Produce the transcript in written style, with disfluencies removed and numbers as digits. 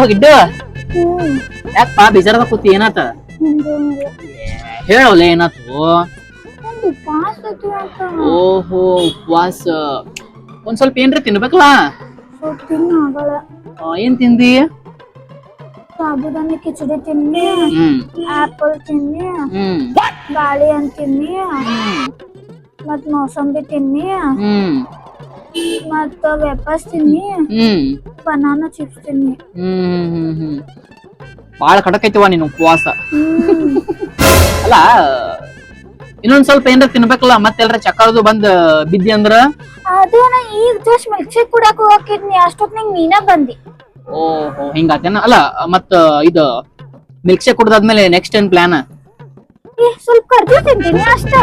ಗಿಡ್ಡ ಯಾಕಪ್ಪ ಬೇಜಾರದ ಕೂತಿ ಏನಾತ ಹೇಳವಲ್ಲ ಏನಾತು ಓಹೋ ಉಪವಾಸ ಒಂದ್ ಸ್ವಲ್ಪ ಏನ್ರಿ ತಿನ್ಬೇಕಲ್ಲ ಏನ್ ತಿಂದಿ ಸಾಬುದಾನಿ ಕಿಚಡಿ ತಿನ್ನಿ ಆಪಲ್ ತಿನ್ನಿ ಬಾಳೆಹಣ್ಣು ತಿನ್ನಿ ಮತ್ ಮೋಸಂಬಿ ತಿನ್ನಿ ಮತ್ತ ವೆಪಸ್ ತಿನ್ನಿ ಬನಾನಾ ಚಿಪ್ಸ್ ತಿನ್ನಿ ಬಾಳ ಕಡಕೈತಿವ ನೀನು ಉಪವಾಸ ಅಲ್ಲ ಇನ್ನೊಂದ್ ಸ್ವಲ್ಪ ಏನ್ರ ತಿನ್ಬೇಕಲ್ಲ ಮತ್ತೆಲ್ರ ಚಕ್ಕರದು ಬಂದ್ ಬಿದ್ದಿ ಅಂದ್ರ ಅದು ನಾ ಈಗ ಜಸ್ಟ್ ಮಿಲ್ಕ್ ಶೇಕ್ ಕುಡಾಕ ಹೋಗಿದ್ನಿ ಅಷ್ಟೊತ್ ನಂಗೆ ನೀನ ಬಂದಿ ಓಹೋ ಹಿಂಗಾತೇನ ಅಲ್ಲ ಮತ್ತ ಇದು ಮಿಲ್ಕ್ ಶೇಕ್ ಕುಡ್ದಾದ್ಮೇಲೆ ನೆಕ್ಸ್ಟ್ ಏನ್ ಪ್ಲಾನ್ ಸ್ವಲ್ಪ ಕರ್ದು ತಿಂತೀನಿ ಅಷ್ಟ